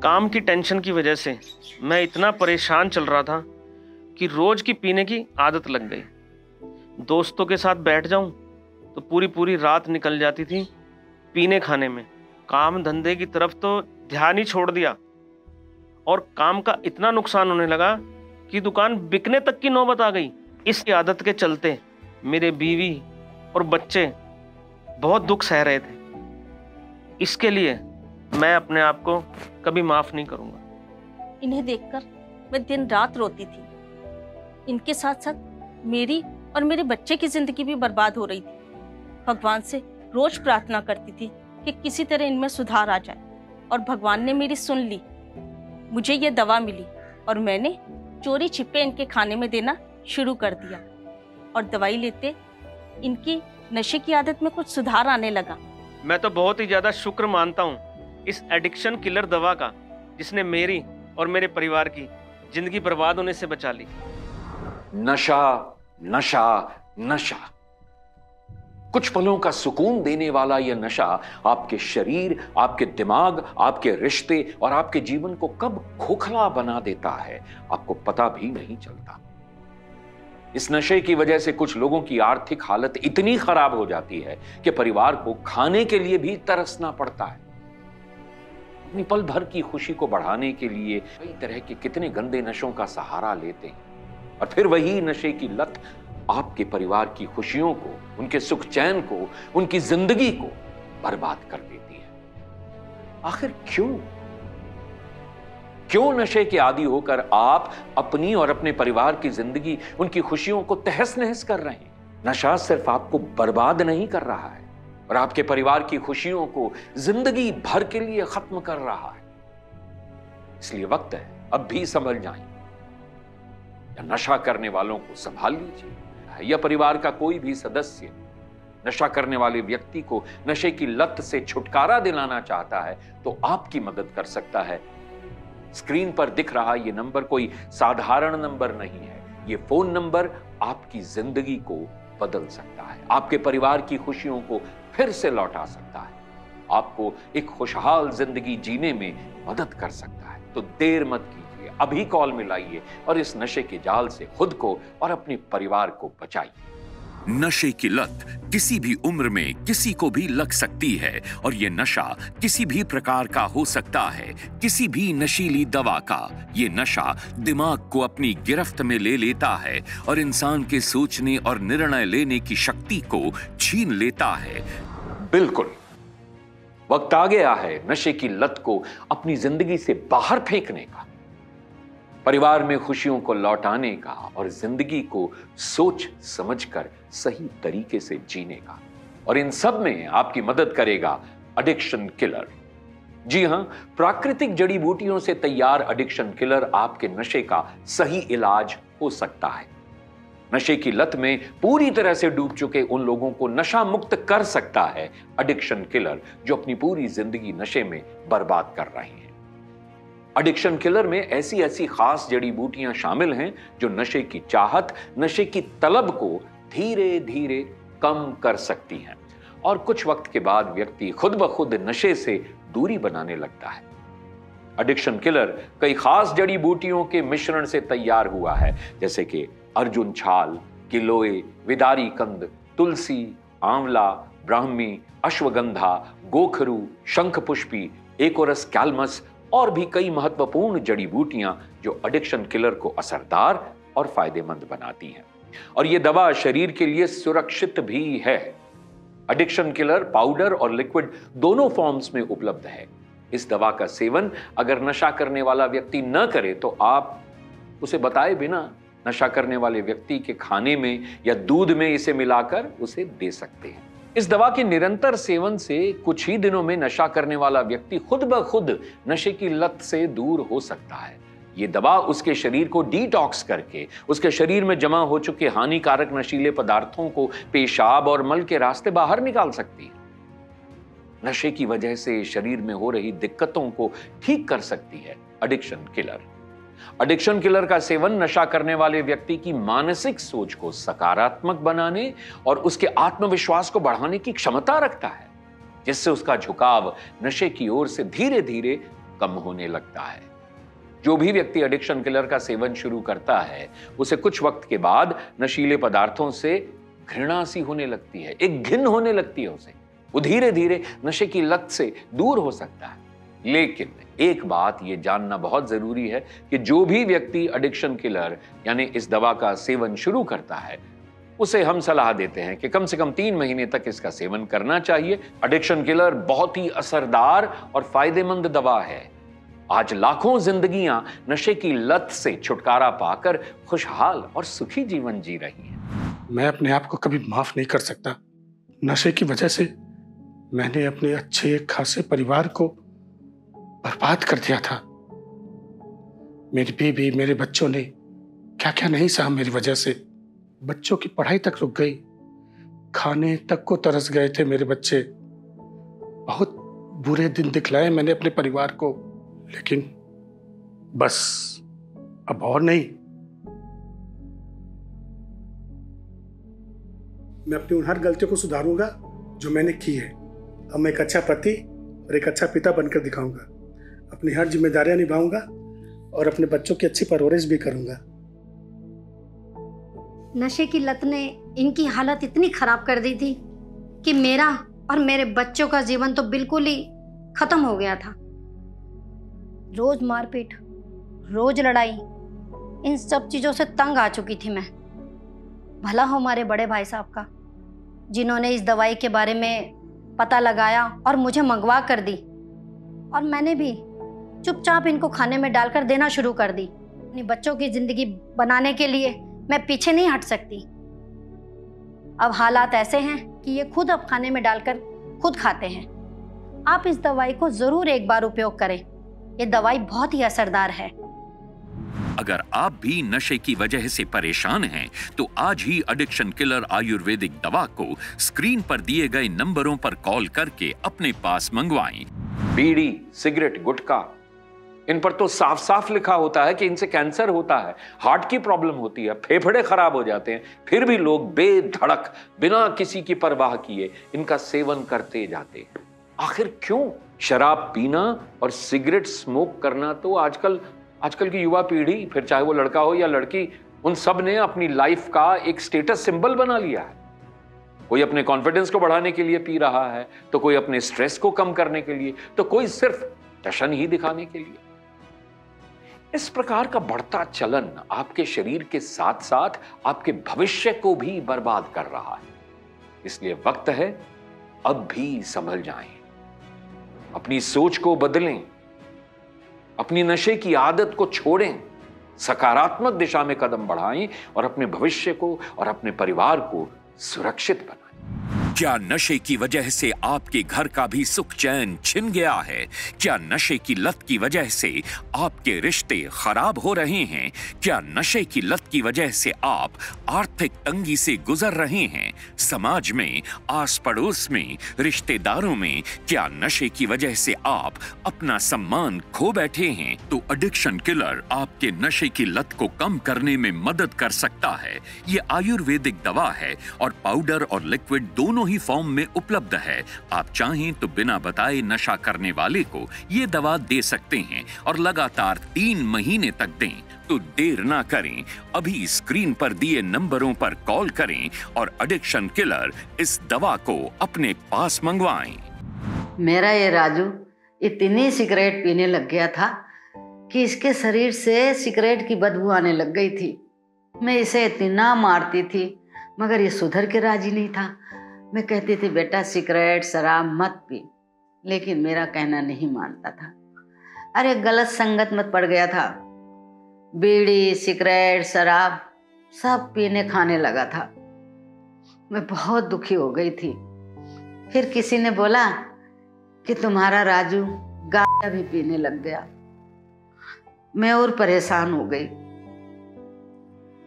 काम की टेंशन की वजह से मैं इतना परेशान चल रहा था कि रोज की पीने की आदत लग गई। दोस्तों के साथ बैठ जाऊं तो पूरी पूरी रात निकल जाती थी पीने खाने में। काम धंधे की तरफ तो ध्यान ही छोड़ दिया और काम का इतना नुकसान होने लगा कि दुकान बिकने तक की नौबत आ गई। इस आदत के चलते मेरे बीवी और बच्चे बहुत दुख सह रहे थे। इसके लिए मैं अपने आप को कभी माफ नहीं करूंगा। इन्हें देखकर मैं दिन रात रोती थी। इनके साथ साथ मेरी और मेरे बच्चे की जिंदगी भी बर्बाद हो रही थी। भगवान से रोज प्रार्थना करती थी कि किसी तरह इनमें सुधार आ जाए और भगवान ने मेरी सुन ली। मुझे ये दवा मिली और मैंने चोरी छिपे इनके खाने में देना शुरू कर दिया और दवाई लेते इनकी नशे की आदत में कुछ सुधार आने लगा। मैं तो बहुत ही ज्यादा शुक्र मानता हूँ इस एडिक्शन किलर दवा का, जिसने मेरी और मेरे परिवार की जिंदगी बर्बाद होने से बचा ली। नशा नशा नशा, कुछ पलों का सुकून देने वाला यह नशा आपके शरीर, आपके दिमाग, आपके रिश्ते और आपके जीवन को कब खोखला बना देता है आपको पता भी नहीं चलता। इस नशे की वजह से कुछ लोगों की आर्थिक हालत इतनी खराब हो जाती है कि परिवार को खाने के लिए भी तरसना पड़ता है। अपनी पल भर की खुशी को बढ़ाने के लिए कई तरह के कितने गंदे नशों का सहारा लेते हैं और फिर वही नशे की लत आपके परिवार की खुशियों को, उनके सुख चैन को, उनकी जिंदगी को बर्बाद कर देती है। आखिर क्यों नशे के आदी होकर आप अपनी और अपने परिवार की जिंदगी, उनकी खुशियों को तहस नहस कर रहे हैं? नशा सिर्फ आपको बर्बाद नहीं कर रहा है और आपके परिवार की खुशियों को जिंदगी भर के लिए खत्म कर रहा है। इसलिए वक्त है अब भी समझ जाएं, या नशा करने वालों को संभाल लीजिए या परिवार का कोई भी सदस्य नशा करने वाले व्यक्ति को नशे की लत से छुटकारा दिलाना चाहता है तो आपकी मदद कर सकता है। स्क्रीन पर दिख रहा यह नंबर कोई साधारण नंबर नहीं है। यह फोन नंबर आपकी जिंदगी को बदल सकता है, आपके परिवार की खुशियों को फिर से लौटा सकता है, आपको एक खुशहाल जिंदगी जीने में मदद कर सकता है। तो देर मत कीजिए, अभी कॉल मिलाइए और इस नशे के जाल से खुद को और अपने परिवार को बचाइए। नशे की लत किसी भी उम्र में किसी को भी लग सकती है और ये नशा किसी भी प्रकार का हो सकता है, किसी भी नशीली दवा का। ये नशा दिमाग को अपनी गिरफ्त में ले लेता है और इंसान के सोचने और निर्णय लेने की शक्ति को छीन लेता है। बिल्कुल, वक्त आ गया है नशे की लत को अपनी जिंदगी से बाहर फेंकने का, परिवार में खुशियों को लौटाने का और जिंदगी को सोच समझकर सही तरीके से जीने का। और इन सब में आपकी मदद करेगा एडिक्शन किलर। जी हां, प्राकृतिक जड़ी बूटियों से तैयार एडिक्शन किलर आपके नशे का सही इलाज हो सकता है। नशे की लत में पूरी तरह से डूब चुके उन लोगों को नशा मुक्त कर सकता है एडिक्शन किलर, जो अपनी पूरी जिंदगी नशे में बर्बाद कर रहे हैं। एडिक्शन किलर में ऐसी ऐसी खास जड़ी बूटियां शामिल हैं जो नशे की चाहत, नशे की तलब को धीरे धीरे कम कर सकती हैं और कुछ वक्त के बाद व्यक्ति खुद ब खुद नशे से दूरी बनाने लगता है। एडिक्शन किलर कई खास जड़ी बूटियों के मिश्रण से तैयार हुआ है, जैसे कि अर्जुन छाल, गिलोय, विदारी कंद, तुलसी, आंवला, ब्राह्मी, अश्वगंधा, गोखरू, शंखपुष्पी, एकोरस कैलमस और भी कई महत्वपूर्ण जड़ी बूटियां जो एडिक्शन किलर को असरदार और फायदेमंद बनाती हैं। और यह दवा शरीर के लिए सुरक्षित भी है। एडिक्शन किलर पाउडर और लिक्विड दोनों फॉर्म्स में उपलब्ध है। इस दवा का सेवन अगर नशा करने वाला व्यक्ति न करे तो आप उसे बताए बिना नशा करने वाले व्यक्ति के खाने में या दूध में इसे मिलाकर उसे दे सकते हैं। इस दवा के निरंतर सेवन से कुछ ही दिनों में नशा करने वाला व्यक्ति खुद ब खुद नशे की लत से दूर हो सकता है। ये दवा उसके शरीर को डिटॉक्स करके उसके शरीर में जमा हो चुके हानिकारक नशीले पदार्थों को पेशाब और मल के रास्ते बाहर निकाल सकती है। नशे की वजह से शरीर में हो रही दिक्कतों को ठीक कर सकती है एडिक्शन किलर। एडिक्शन किलर का सेवन नशा करने वाले व्यक्ति की मानसिक सोच को सकारात्मक बनाने और उसके आत्मविश्वास को बढ़ाने की क्षमता रखता है, जिससे उसका झुकाव नशे की ओर से धीरे धीरे कम होने लगता है। जो भी व्यक्ति एडिक्शन किलर का सेवन शुरू करता है उसे कुछ वक्त के बाद नशीले पदार्थों से घृणा सी होने लगती है, एक घिन होने लगती है उसे। वो धीरे धीरे नशे की लत से दूर हो सकता है। लेकिन एक बात ये जानना बहुत जरूरी है कि जो भी व्यक्ति एडिक्शन किलर यानी इस दवा का सेवन शुरू करता है उसे हम सलाह देते हैं कि कम से कम 3 महीने तक इसका सेवन करना चाहिए। एडिक्शन किलर बहुत ही असरदार और फायदेमंद दवा है। आज लाखों जिंदगियां नशे की लत से छुटकारा पाकर खुशहाल और सुखी जीवन जी रही हैं। मैं अपने आप को कभी माफ नहीं कर सकता। नशे की वजह से मैंने अपने अच्छे खासे परिवार को बर्बाद कर दिया था। मेरी बीवी, मेरे बच्चों ने क्या क्या नहीं सहा मेरी वजह से। बच्चों की पढ़ाई तक रुक गई, खाने तक को तरस गए थे मेरे बच्चे। बहुत बुरे दिन दिखलाए मैंने अपने परिवार को, लेकिन बस अब और नहीं। मैं अपनी उन हर गलतियों को सुधारूंगा जो मैंने की है। अब मैं एक अच्छा पति और एक अच्छा पिता बनकर दिखाऊंगा। अपनी हर जिम्मेदारियां निभाऊंगा और अपने बच्चों की अच्छी परवरिश भी करूंगा। नशे की लत ने इनकी हालत इतनी खराब कर दी थी कि मेरा और मेरे बच्चों का जीवन तो बिल्कुल ही खत्म हो गया था। रोज मारपीट, रोज लड़ाई, इन सब चीजों से तंग आ चुकी थी मैं। भला हो हमारे बड़े भाई साहब का, जिन्होंने इस दवाई के बारे में पता लगाया और मुझे मंगवा कर दी, और मैंने भी चुपचाप इनको खाने में डालकर देना शुरू कर दी। अपनी बच्चों की जिंदगी बनाने के लिए मैं पीछे नहीं हट सकती। अब हालात ऐसे हैं कि ये खुद अब खाने में डालकर खुद खाते हैं। आप इस दवाई को जरूर एक बार उपयोग करें। ये दवाई बहुत ही असरदार है। अगर आप भी नशे की वजह से परेशान हैं, तो आज ही एडिक्शन किलर आयुर्वेदिक दवा को स्क्रीन पर दिए गए नंबरों पर कॉल करके अपने पास मंगवाएं। बीड़ी, सिगरेट, गुटखा, इन पर तो साफ साफ लिखा होता है कि इनसे कैंसर होता है, हार्ट की प्रॉब्लम होती है, फेफड़े खराब हो जाते हैं। फिर भी लोग बेधड़क बिना किसी की परवाह किए इनका सेवन करते जाते हैं। आखिर क्यों? शराब पीना और सिगरेट स्मोक करना तो आजकल की युवा पीढ़ी, फिर चाहे वो लड़का हो या लड़की, उन सब ने अपनी लाइफ का एक स्टेटस सिंबल बना लिया है। कोई अपने कॉन्फिडेंस को बढ़ाने के लिए पी रहा है, तो कोई अपने स्ट्रेस को कम करने के लिए, तो कोई सिर्फ जश्न ही दिखाने के लिए। इस प्रकार का बढ़ता चलन आपके शरीर के साथ साथ आपके भविष्य को भी बर्बाद कर रहा है। इसलिए वक्त है अब भी संभल जाएं, अपनी सोच को बदलें, अपनी नशे की आदत को छोड़ें, सकारात्मक दिशा में कदम बढ़ाएं और अपने भविष्य को और अपने परिवार को सुरक्षित बनाएं। क्या नशे की वजह से आपके घर का भी सुख चैन छिन गया है? क्या नशे की लत की वजह से आपके रिश्ते खराब हो रहे हैं? क्या नशे की लत की वजह से आप आर्थिक तंगी से गुजर रहे हैं? समाज में, आस पड़ोस में, रिश्तेदारों में क्या नशे की वजह से आप अपना सम्मान खो बैठे हैं? तो एडिक्शन किलर आपके नशे की लत को कम करने में मदद कर सकता है। ये आयुर्वेदिक दवा है और पाउडर और लिक्विड दोनों ही फॉर्म में उपलब्ध है। आप चाहें तो बिना बताए नशा करने वाले को ये दवा दे सकते हैं और लगातार 3 महीने तक दें। तो देर ना करें, अभी स्क्रीन पर दिए नंबरों पर कॉल करें और एडिक्शन किलर इस दवा को अपने पास मंगवाएं। मेरा ये राजू इतनी सिगरेट पीने लग गया था कि इसके शरीर से सिगरेट की बदबू आने लग गई थी। मैं इसे इतना मारती थी मगर ये सुधर के राजी नहीं था। मैं कहती थी बेटा सिगरेट शराब मत पी, लेकिन मेरा कहना नहीं मानता था। अरे गलत संगत में पड़ गया था। बीड़ी, सिगरेट, शराब सब पीने खाने लगा था। मैं बहुत दुखी हो गई थी। फिर किसी ने बोला कि तुम्हारा राजू गांजा भी पीने लग गया। मैं और परेशान हो गई।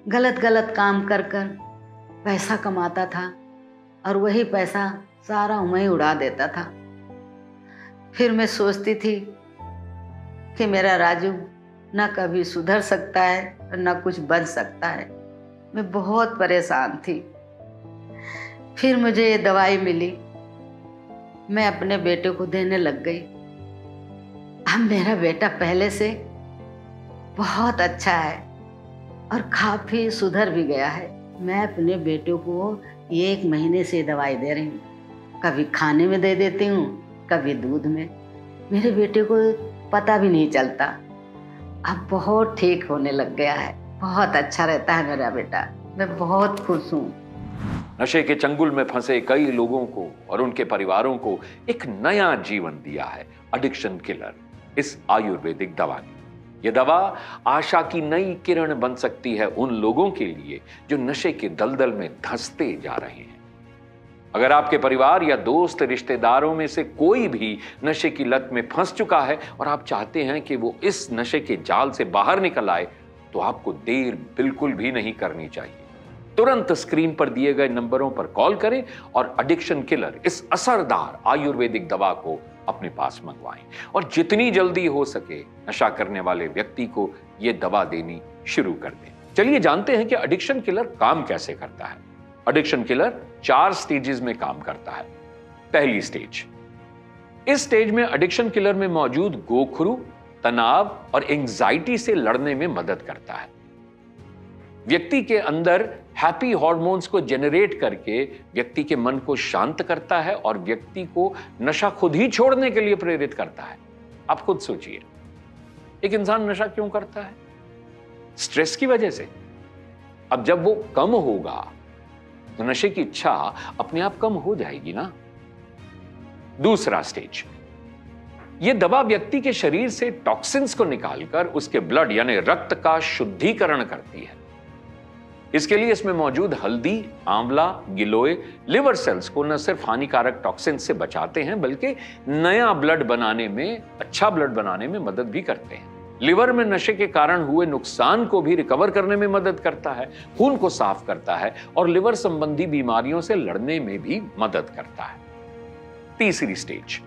गलत गलत काम कर कर पैसा कमाता था और वही पैसा सारा वहीं उड़ा देता था। फिर मैं सोचती थी कि मेरा राजू ना कभी सुधर सकता है और ना कुछ बन सकता है। मैं बहुत परेशान थी। फिर मुझे ये दवाई मिली। मैं अपने बेटे को देने लग गई। अब मेरा बेटा पहले से बहुत अच्छा है और काफी सुधर भी गया है। मैं अपने बेटे को 1 महीने से दवाई दे रही हूँ, कभी खाने में दे देती हूँ, कभी दूध में। मेरे बेटे को पता भी नहीं चलता, अब बहुत ठीक होने लग गया है, बहुत अच्छा रहता है मेरा बेटा। मैं बहुत खुश हूँ। नशे के चंगुल में फंसे कई लोगों को और उनके परिवारों को एक नया जीवन दिया है एडिक्शन किलर, इस आयुर्वेदिक दवा ने। यह दवा आशा की नई किरण बन सकती है उन लोगों के लिए जो नशे के दलदल में धंसते जा रहे हैं। अगर आपके परिवार या दोस्त रिश्तेदारों में से कोई भी नशे की लत में फंस चुका है और आप चाहते हैं कि वो इस नशे के जाल से बाहर निकल आए, तो आपको देर बिल्कुल भी नहीं करनी चाहिए। तुरंत स्क्रीन पर दिए गए नंबरों पर कॉल करें और एडिक्शन किलर, इस असरदार आयुर्वेदिक दवा को अपने पास मंगवाएं और जितनी जल्दी हो सके नशा करने वाले व्यक्ति को यह दवा देनी शुरू कर दें। चलिए जानते हैं कि एडिक्शन किलर काम कैसे करता है। एडिक्शन किलर 4 स्टेजेस में काम करता है। पहली स्टेज, इस स्टेज में एडिक्शन किलर में मौजूद गोखरू तनाव और एंजाइटी से लड़ने में मदद करता है। व्यक्ति के अंदर हैप्पी हार्मोन्स को जेनरेट करके व्यक्ति के मन को शांत करता है और व्यक्ति को नशा खुद ही छोड़ने के लिए प्रेरित करता है। आप खुद सोचिए, एक इंसान नशा क्यों करता है? स्ट्रेस की वजह से। अब जब वो कम होगा तो नशे की इच्छा अपने आप कम हो जाएगी ना। दूसरा स्टेज, यह दवा व्यक्ति के शरीर से टॉक्सिन्स को निकालकर उसके ब्लड यानी रक्त का शुद्धिकरण करती है। इसके लिए इसमें मौजूद हल्दी, आंवला, गिलोय लिवर सेल्स को न सिर्फ हानिकारक टॉक्सिन से बचाते हैं बल्कि नया ब्लड बनाने में, अच्छा ब्लड बनाने में मदद भी करते हैं। लिवर में नशे के कारण हुए नुकसान को भी रिकवर करने में मदद करता है, खून को साफ करता है और लिवर संबंधी बीमारियों से लड़ने में भी मदद करता है। तीसरी स्टेज,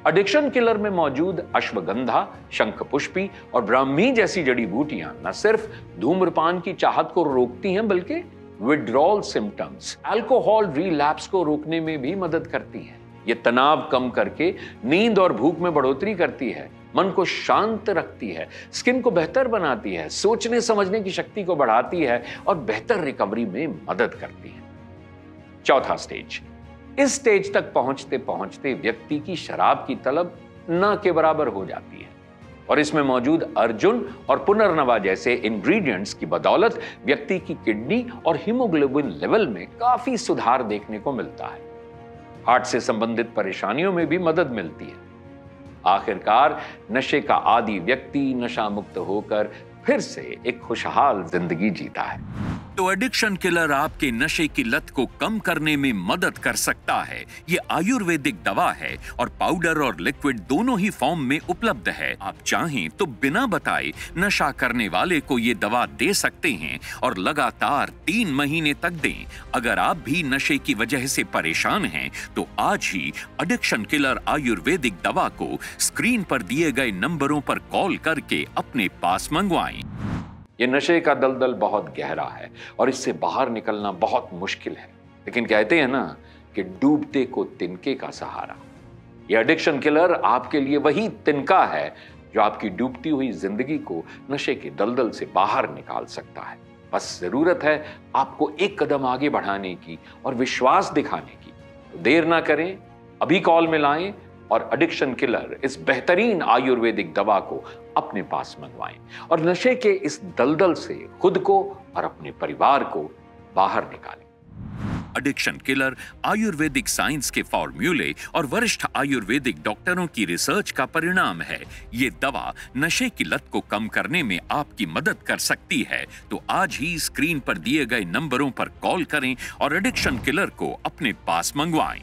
एडिक्शन किलर में मौजूद अश्वगंधा, शंखपुष्पी और ब्राह्मी जैसी जड़ी बूटियां न सिर्फ धूम्रपान की चाहत को रोकती हैं बल्कि विड्रॉल सिम्टम्स, अल्कोहल रिलैप्स को रोकने में भी मदद करती हैं। ये तनाव कम करके नींद और भूख में बढ़ोतरी करती है, मन को शांत रखती है, स्किन को बेहतर बनाती है, सोचने समझने की शक्ति को बढ़ाती है और बेहतर रिकवरी में मदद करती है। चौथा स्टेज, इस स्टेज तक पहुंचते पहुंचते व्यक्ति की शराब की तलब न के बराबर हो जाती है और इसमें मौजूद अर्जुन और पुनर्नवा जैसे इंग्रेडिएंट्स की बदौलत व्यक्ति की किडनी और हीमोग्लोबिन लेवल में काफी सुधार देखने को मिलता है। हार्ट से संबंधित परेशानियों में भी मदद मिलती है। आखिरकार नशे का आदी व्यक्ति नशा मुक्त होकर फिर से एक खुशहाल जिंदगी जीता है। तो एडिक्शन किलर आपके नशे की लत को कम करने में मदद कर सकता है। ये आयुर्वेदिक दवा है और पाउडर और लिक्विड दोनों ही फॉर्म में उपलब्ध है। आप चाहें तो बिना बताए नशा करने वाले को ये दवा दे सकते हैं और लगातार 3 महीने तक दें। अगर आप भी नशे की वजह से परेशान हैं तो आज ही एडिक्शन किलर आयुर्वेदिक दवा को स्क्रीन पर दिए गए नंबरों पर कॉल करके अपने पास मंगवाएं। ये नशे का दलदल बहुत गहरा है और इससे बाहर निकलना बहुत मुश्किल है, लेकिन कहते हैं ना कि डूबते को तिनके का सहारा। ये एडिक्शन किलर आपके लिए वही तिनका है जो आपकी डूबती हुई जिंदगी को नशे के दलदल से बाहर निकाल सकता है। बस जरूरत है आपको एक कदम आगे बढ़ाने की और विश्वास दिखाने की। तो देर ना करें, अभी कॉल मिलाएं और एडिक्शन किलर, इस बेहतरीन आयुर्वेदिक दवा को अपने पास मंगवाएं और नशे के इस दलदल से खुद को और अपने परिवार को बाहर निकालें। एडिक्शन किलर आयुर्वेदिक साइंस के फॉर्मूले और वरिष्ठ आयुर्वेदिक डॉक्टरों की रिसर्च का परिणाम है। ये दवा नशे की लत को कम करने में आपकी मदद कर सकती है। तो आज ही स्क्रीन पर दिए गए नंबरों पर कॉल करें और एडिक्शन किलर को अपने पास मंगवाएं।